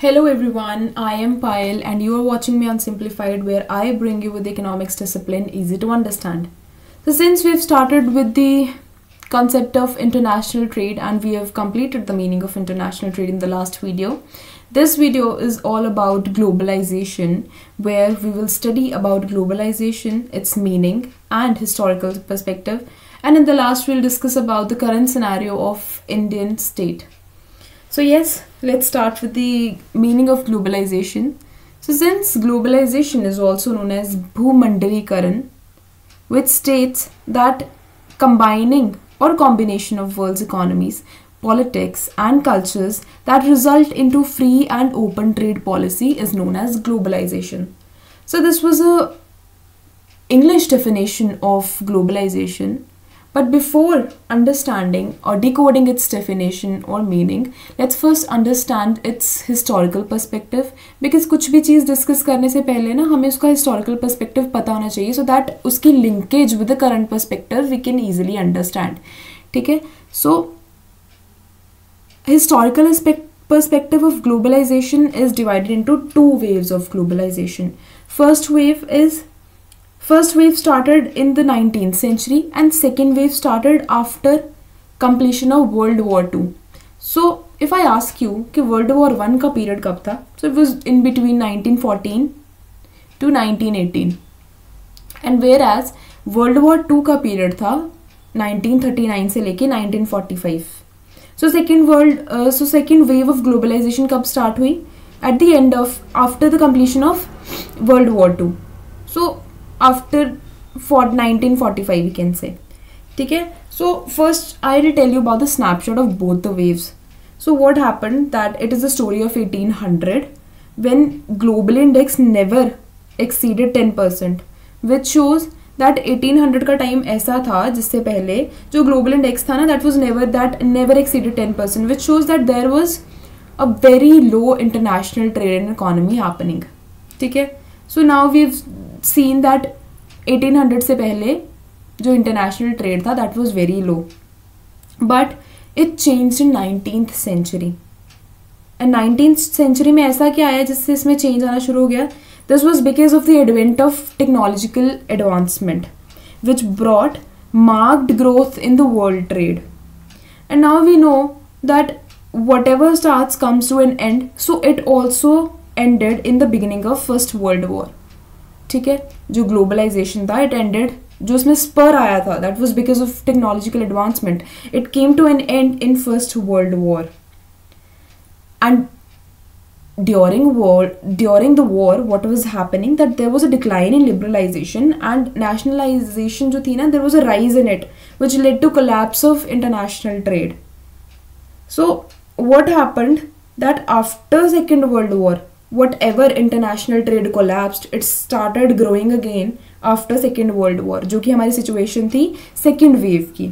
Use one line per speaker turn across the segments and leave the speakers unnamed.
Hello everyone, I am Payal and you are watching me on Simplified, where I bring you with the economics discipline easy to understand. So since we've started with the concept of international trade and we have completed the meaning of international trade in the last video, this video is all about globalization, where we will study about globalization, its meaning and historical perspective, and in the last we'll discuss about the current scenario of Indian state. So yes, let's start with the meaning of globalization. So since globalization is also known as Bhumandalyikaran, which states that combining or combination of world's economies, politics and cultures that result into free and open trade policy is known as globalization. So this was a English definition of globalization. But before understanding or decoding its definition or meaning, let's first understand its historical perspective, because कुछ भी चीज़ discuss करने से पहले ना हमें उसका historical perspective पता होना चाहिए, so that उसकी linkage with the current perspective we can easily understand. ठीक है? So historical perspective of globalization is divided into two waves of globalization. First wave started in the 19th century and second wave started after completion of World War II. So if I ask you कि World War I का period कब था, so it was in between 1914 to 1918, and whereas World War II का period था 1939 से लेके 1945. So second wave of globalization कब start हुई? At the end of after the completion of World War II. So after 1945 we can say. Okay, so first I will tell you about the snapshot of both the waves. So what happened, that it is the story of 1800 when global index never exceeded 10%, which shows that 1800 का time ऐसा था जिससे पहले जो global index था ना, that was never exceeded 10%, which shows that there was a very low international trade and economy happening. ठीक है, so now we've seen that 1800 से पहले जो international trade था that was very low, but it changed in 19th century. And 19th century में ऐसा क्या आया जिससे इसमें change आना शुरू हो गया? This was because of the advent of technological advancement, which brought marked growth in the world trade. And now we know that whatever starts comes to an end, so it also ended in the beginning of First World War. ठीक है, जो globalisation था it ended, जो उसमें spur आया था that was because of technological advancement, it came to an end in First World War. And during the war what was happening, that there was a decline in liberalization and nationalization जो थी ना, there was a rise in it which led to collapse of international trade. So what happened, that after Second World War whatever international trade collapsed, it started growing again after Second World War, जो कि हमारी situation थी second wave की.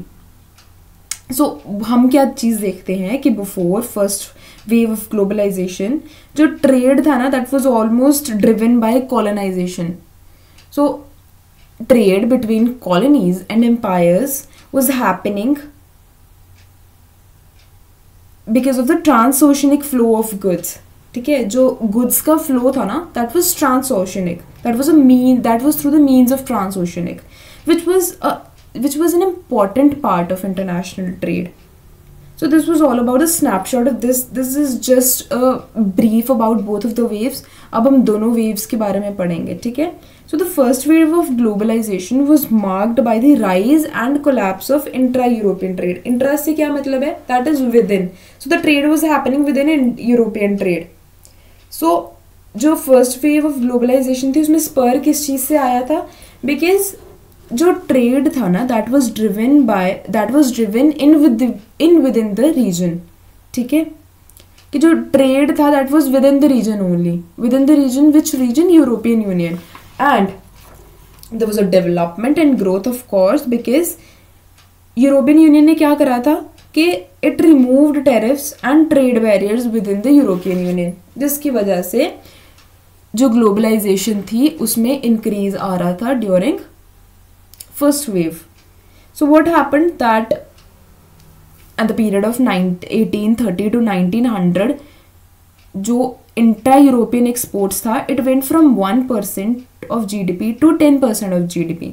So हम क्या चीज़ देखते हैं कि before first wave of globalization जो trade था ना, that was almost driven by colonization. So trade between colonies and empires was happening because of the transoceanic flow of goods. ठीक है, जो goods का flow था ना, that was transoceanic, that was through the means of transoceanic, which was an important part of international trade. So this was all about a snapshot of this. This is just a brief about both of the waves. अब हम दोनों waves के बारे में पढ़ेंगे. ठीक है, so the first wave of globalization was marked by the rise and collapse of intra-European trade. Intra से क्या मतलब है? That is within. So the trade was happening within European trade. So जो फर्स्ट वेव ऑफ ग्लोबलाइजेशन थी उसमें spur किस चीज़ से आया था? बिकॉज जो ट्रेड था ना, that was driven in within the region. ठीक है, कि जो ट्रेड था that was within the region only, within the region, which region? European Union. And there was a development and growth of course, because European Union ने क्या करा था कि it removed tariffs and trade barriers within the European Union, जिसकी वजह से जो globalisation थी उसमें इंक्रीज आ रहा था during first wave. So what happened, that at the period of 1830 to 1900 जो इंट्रा यूरोपियन एक्सपोर्ट्स था, it went from 1% of GDP to 10% of GDP.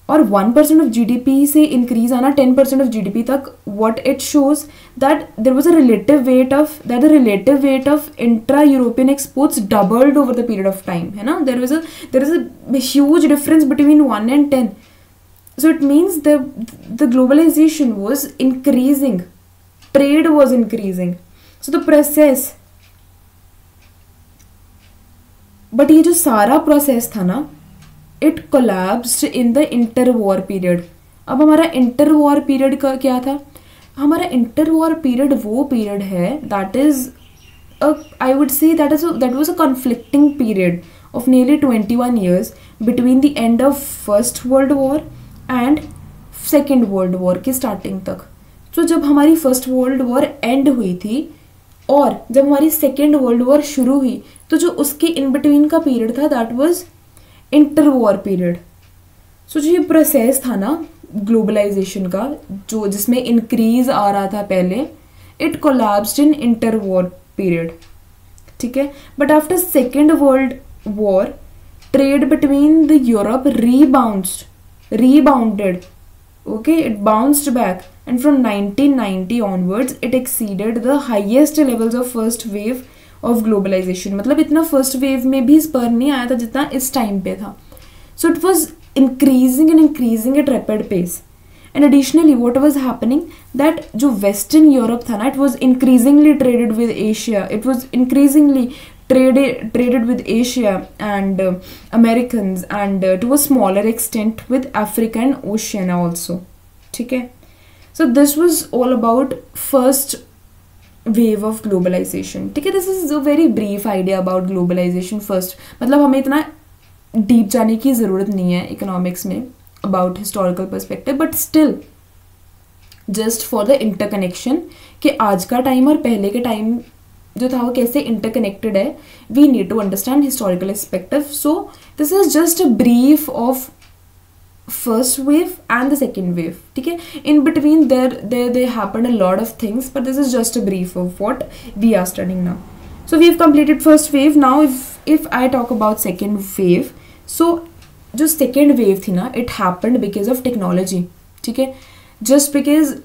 और 1% ऑफ जीडीपी से इंक्रीज आना 10% ऑफ जीडीपी तक, what it shows that there was a relative weight of intra European exports doubled over the period of time, है ना. There is a huge difference between 1 and 10. So it means the globalization was increasing, trade was increasing. So the process, but ये जो सारा process था ना, it collapsed in the interwar period. अब हमारा interwar period का क्या था? हमारा interwar period वो period है that is I would say that was a conflicting period of nearly 21 years between the end of First World War and second world war की starting तक. तो जब हमारी फर्स्ट वर्ल्ड वॉर एंड हुई थी और जब हमारी सेकेंड वर्ल्ड वॉर शुरू हुई, तो जो उसके इन बिटवीन का पीरियड था that was inter war period. So जो ये प्रोसेस था ना ग्लोबलाइजेशन का, जो जिसमें इंक्रीज आ रहा था पहले, it collapsed in inter war period. ठीक है. But after second world war, trade between the Europe rebounded, okay, it bounced back, and from 1990 onwards it exceeded the highest levels of first wave of globalization. मतलब इतना first wave में भी spur नहीं आया था जितना इस टाइम पे था. So it was increasing at rapid pace. And additionally what was happening, that जो western Europe था ना, it was increasingly traded with Asia, it was increasingly traded with Asia and Americans, and to a smaller extent with Africa and Oceania also. ठीक है. So this was all about first wave of globalization. ठीक है. This is a very brief idea about globalization first. मतलब हमें इतना deep जाने की ज़रूरत नहीं है economics में about historical perspective, but still just for the interconnection कि आज का टाइम और पहले के टाइम जो था वो कैसे इंटरकनेक्टेड है, we need to understand historical perspective. So this is just a brief of first wave and the second wave. ठीक है. In between there happened a lot of things, but this is just a brief of what we are studying now. So we have completed first wave. Now if I talk about second wave, so जो second wave थी ना, it happened because of technology. ठीक है. Just because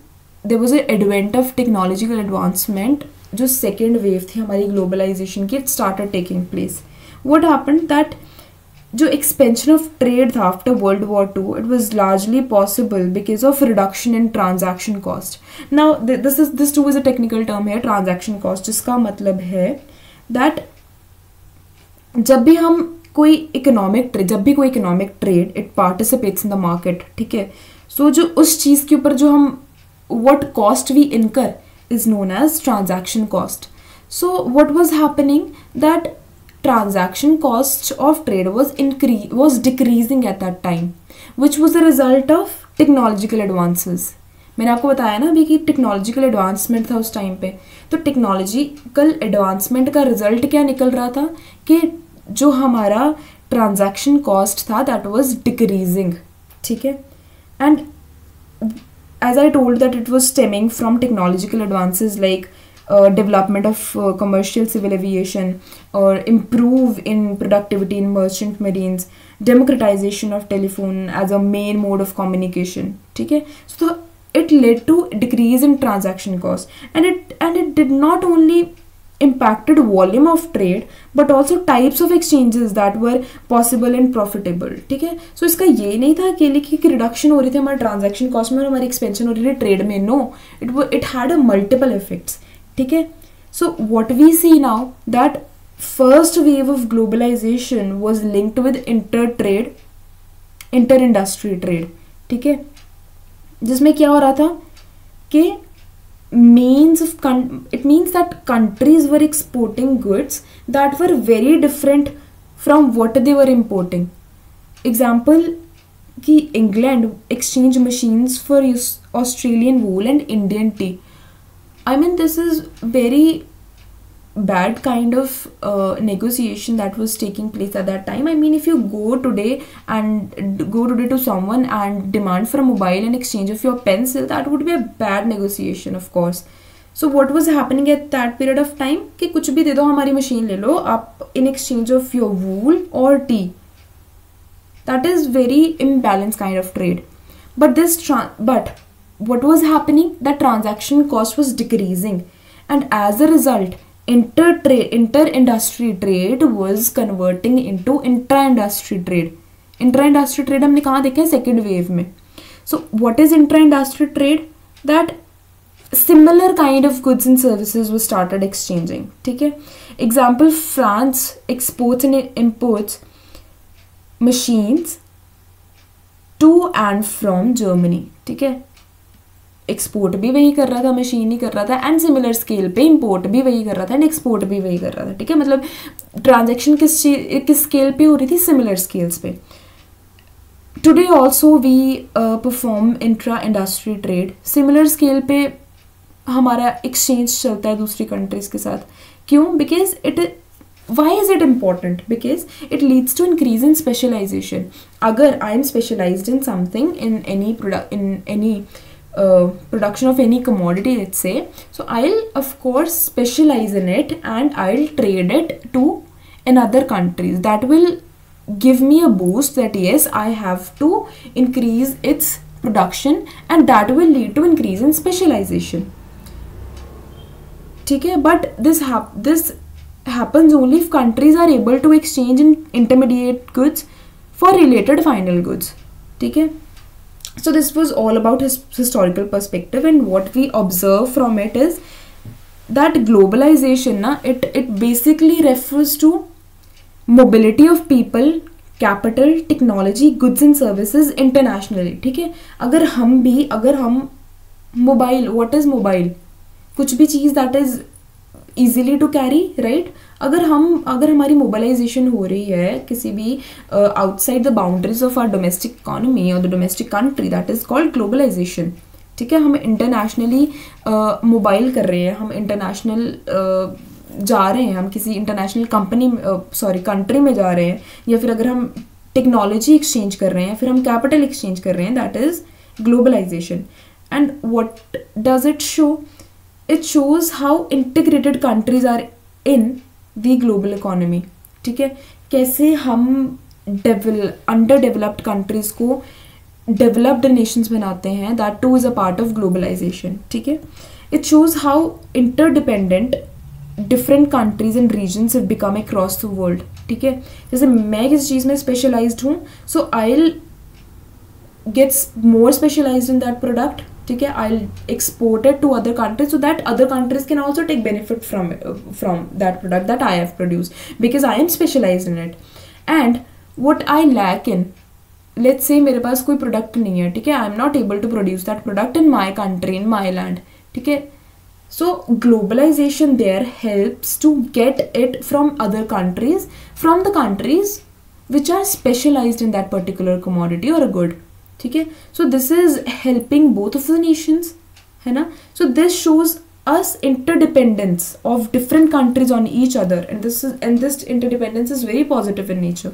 there was a advent of technological advancement, जो second wave थी हमारी globalisation की, it started taking place. What happened that जो एक्सपेंशन ऑफ ट्रेड था after World War two, it was largely possible because of reduction in transaction cost. Now this too is a technical term है, transaction cost, जिसका मतलब है that जब भी कोई economic trade it participates in the market. ठीक है. सो जो उस चीज़ के ऊपर जो हम व्हाट कॉस्ट वी इनकर is known as transaction cost. So what was happening, that transaction cost of trade was decreasing at that time, which was the result of technological advances. मैंने आपको बताया ना अभी कि टेक्नोलॉजिकल एडवांसमेंट था उस time पे. तो टेक्नोलॉजिकल एडवांसमेंट का रिजल्ट क्या निकल रहा था कि जो हमारा ट्रांजैक्शन कॉस्ट था दैट वाज डिक्रीजिंग. ठीक है. And as I told that it was stemming from technological advances like development of commercial civil aviation, or improve in productivity in merchant marines, democratization of telephone as a main mode of communication. ठीक है. So it led to decrease in transaction cost, and it did not only impacted volume of trade but also types of exchanges that were possible and profitable. ठीक है. सो इसका ये नहीं था अकेले कि रिडक्शन हो रही थी हमारे ट्रांजैक्शन कॉस्ट में और हमारी एक्सपेंशन हो रही थी ट्रेड में. No, it had a multiple effects. ठीक है. So what we see now that first wave of globalisation was linked with inter industry trade. ठीक है. जिसमें क्या हो रहा था कि it means that countries were exporting goods that were very different from what they were importing. Example कि England exchange machines for Australian wool and Indian tea. I mean, this is very bad kind of negotiation that was taking place at that time. I mean, if you go today to someone and demand for a mobile in exchange of your pencil, that would be a bad negotiation, of course. So what was happening at that period of time कि कुछ भी दे दो, हमारी machine ले लो आप in exchange of your वूल और T. That is very imbalance kind of trade. But what was happening? The transaction cost was decreasing, and as a result, inter-industry trade was converting into intra-industry trade. Intra-industry trade हमने कहाँ देखा है? Second wave में. So what is intra-industry trade? That similar kind of goods and services was started exchanging. ठीक है? Example, France exports and imports machines to and from Germany. ठीक है, export भी वही कर रहा था, मशीन ही कर रहा था, एंड सिमिलर स्केल पे इंपोर्ट भी वही कर रहा था एंड एक्सपोर्ट भी वही कर रहा था. ठीक है, मतलब ट्रांजैक्शन किस स्केल पे हो रही थी? सिमिलर स्केल्स पे. Today also we perform intra industry trade. Similar scale पे हमारा एक्सचेंज चलता है दूसरी कंट्रीज के साथ. क्यों? Because why is it important? Because it leads to increase in specialization. Agar I am specialized in something, in any production of any commodity, let's say, so I'll of course specialize in it and I'll trade it to another countries. That will give me a boost that yes, I have to increase its production, and that will lead to increase in specialization. ठीक है, but this happens only if countries are able to exchange in intermediate goods for related final goods. ठीक है, so this was all about his historical perspective, and what we observe from it is that globalization na it basically refers to mobility of people, capital, technology, goods and services internationally. ठीक है, अगर हम mobile, what is mobile? कुछ भी चीज़ that is easily to carry, right? अगर हमारी मोबाइलाइजेशन हो रही है किसी भी outside the boundaries of our domestic economy और the domestic country, that is called globalisation. ठीक है, हम इंटरनेशनली मोबाइल कर रहे हैं, हम इंटरनेशनल जा रहे हैं, हम किसी इंटरनेशनल कंट्री में जा रहे हैं, या फिर अगर हम टेक्नोलॉजी एक्सचेंज कर रहे हैं, फिर हम कैपिटल एक्सचेंज कर रहे हैं, that is globalisation. And what does it show? It shows how integrated countries are in the global economy. ठीक है, कैसे हम underdeveloped countries को developed nations बनाते हैं. That too is a part of globalization. ठीक है, it shows how interdependent different countries and regions have become across the world. ठीक है, जैसे मैं किसी चीज़ में specialized हूँ, so I'll get more specialized in that product. ठीक है, I'll export it to other countries so that other countries can also take benefit from that product that I have produced, because I am specialized in it. And what I lack in, let's say मेरे पास कोई product नहीं है, ठीक है, I am not able to produce that product in my country, in my land. ठीक है, so globalization there helps to get it from other countries, from the countries which are specialized in that particular commodity or a good. ठीक है, so this is helping both of the nations, है ना. So this shows us interdependence of different countries on each other, and this interdependence is very positive in nature.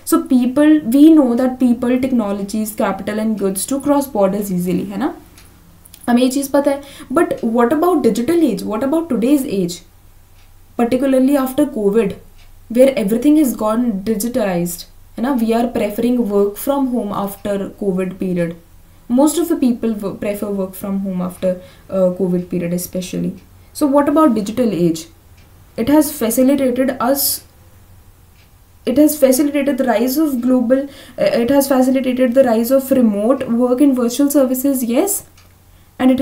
So people, we know that people, technologies, capital and goods to cross borders easily, है ना, हमें ये चीज़ पता है. But what about digital age? What about today's age, particularly after COVID, where everything has gone digitalised, है ना. We are preferring work from home after COVID period. Most of the people prefer work from home after COVID period especially. So what about digital age? It has facilitated the rise of it has facilitated the rise of remote work and virtual services, yes, and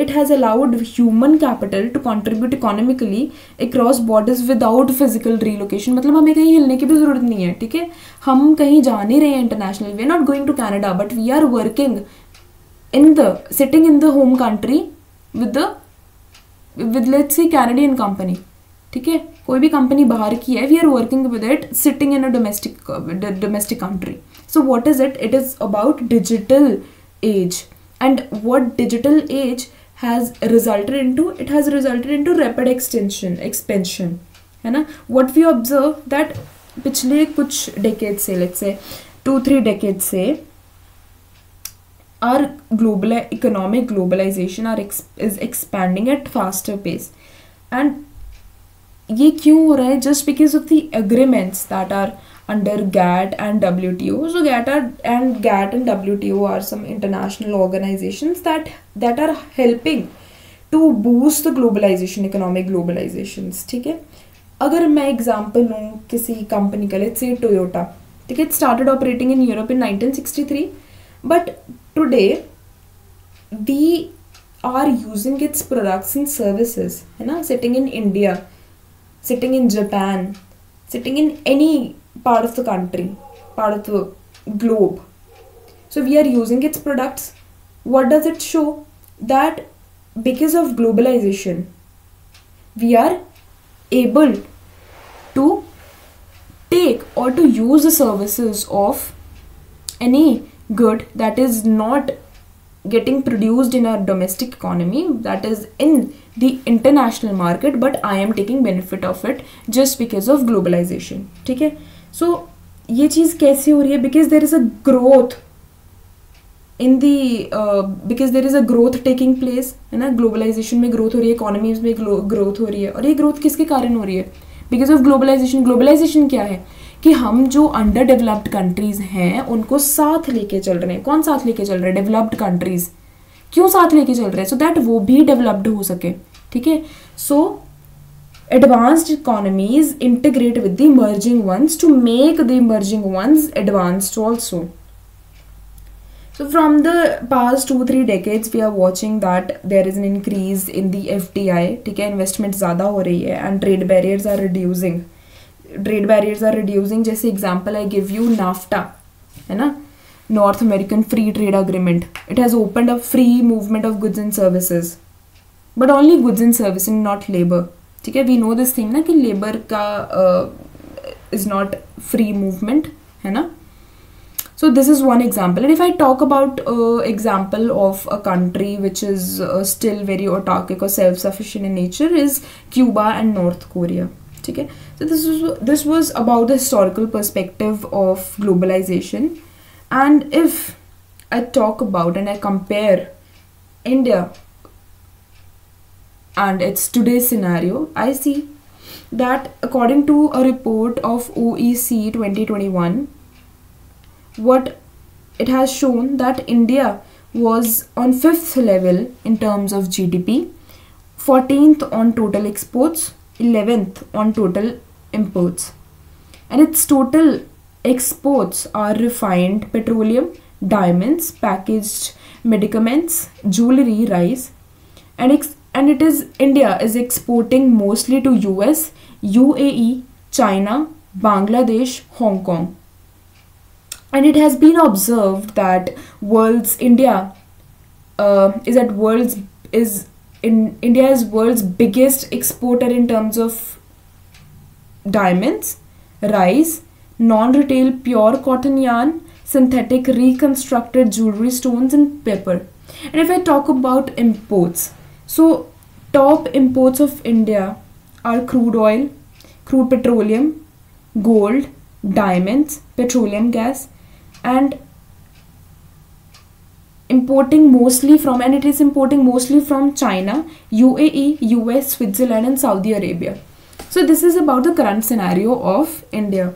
it has allowed human capital to contribute economically across borders without physical relocation. मतलब हमें कहीं हिलने की भी ज़रूरत नहीं है. ठीक है, हम कहीं जा नहीं रहे हैं international, we are not going to Canada, but we are working sitting in the home country with let's say Canadian company. ठीक है, कोई भी कंपनी बाहर की है, we are working with it sitting in a domestic country. So what is it? It is about digital age. And what digital age has resulted into? It has resulted into rapid expansion, है ना. What we observe that पिछले कुछ decades से, let's say 2-3 decades से, our global economic globalization is expanding at faster pace. And ये क्यों हो रहा है? Just because of the agreements that are under GATT and WTO. So GATT and WTO are some international organizations that are helping to boost the globalization, economic globalizations. ठीक है, अगर मैं example लूँ किसी कंपनी का, लेट्स से टोयोटा, ठीक है, it started operating in Europe in 1963, but today we are using its products and services, है ना, sitting in India, sitting in Japan, sitting in any part of the country, part of the globe. So we are using its products. What does it show? That because of globalization, we are able to take or to use the services of any good that is not getting produced in our domestic economy, that is in the international market, but I am taking benefit of it just because of globalization. ठीक है, so ये चीज़ कैसे हो रही है? Because there is a growth in the because there is a growth taking place, है ना, globalisation में ग्रोथ हो रही है, इकोनॉमीज में ग्रोथ हो रही है, और ये ग्रोथ किसके कारण हो रही है? Because of globalisation. ग्लोबलाइजेशन क्या है कि हम जो अंडर डेवलप्ड कंट्रीज हैं उनको साथ लेके चल रहे हैं. कौन साथ लेके चल रहे हैं? Developed countries. क्यों साथ लेके चल रहे हैं? सो दैट वो भी डेवलप्ड हो सके. ठीक है, सो advanced economies integrate with the emerging ones to make the emerging ones advanced also. So from the past 2-3 decades we are watching that there is an increase in the FDI. ठीक है, investment ज़्यादा हो रही है and trade barriers are reducing. Trade barriers are reducing. जैसे example I give you NAFTA, है ना, north American free trade agreement. It has opened up free movement of goods and services, but only goods and service and not labour. ठीक है, we know this thing ना कि labour का is not free movement, है ना. So this is one example. And if I talk about example of a country which is still very autarkic or self-sufficient in nature is Cuba and North Korea. ठीक है, so this was about the historical perspective of globalization. And if I talk about and I compare India and its today's scenario, I see that according to a report of OEC 2021, what it has shown that India was on 5th level in terms of GDP, 14th on total exports, 11th on total imports, and its total exports are refined petroleum, diamonds, packaged medicaments, jewelry, rice, and it is India is exporting mostly to US, UAE, China, Bangladesh, Hong Kong. And it has been observed that India is world's biggest exporter in terms of diamonds, rice, non-retail pure cotton yarn, synthetic reconstructed jewelry, stones, and pepper. And if I talk about imports, so top imports of India are crude oil, crude petroleum, gold, diamonds, petroleum gas, and importing mostly from China, UAE, US, Switzerland, and Saudi Arabia. So this is about the current scenario of India.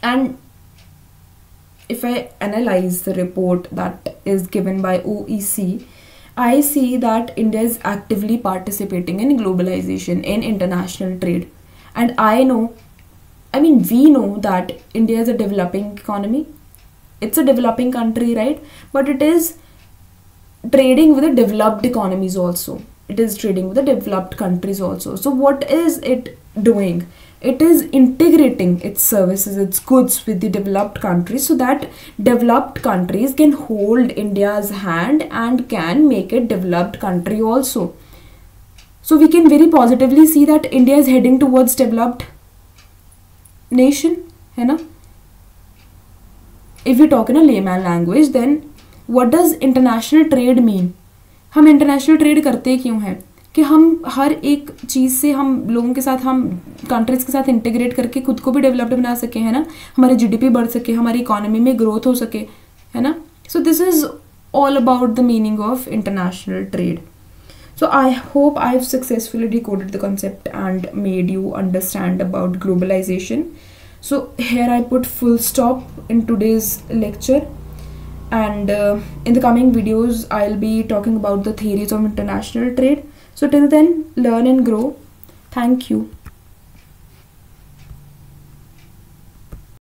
And if I analyze the report that is given by OEC, I see that India is actively participating in globalization, in international trade. And we know that India is a developing economy. It's a developing country, right? But it is trading with the developed economies also. It is trading with the developed countries also. So what is it doing? It is integrating its services, its goods with the developed countries so that developed countries can hold India's hand and can make it developed country also. So we can very positively see that India is heading towards developed nation, है ना? If we talk in a layman language, then what does international trade mean? हम international trade करते क्यों हैं? कि हम हर एक चीज़ से हम लोगों के साथ, हम कंट्रीज़ के साथ इंटीग्रेट करके खुद को भी डेवलप्ड बना सके, है ना, हमारी GDP बढ़ सके, हमारी इकोनॉमी में ग्रोथ हो सके, है ना. So this is all about the meaning of international trade. So I hope I've successfully decoded the concept and made you understand about globalization. So here I put full stop in today's lecture, and in the coming videos I'll be talking about the theories of international trade. So till then, learn and grow. Thank you.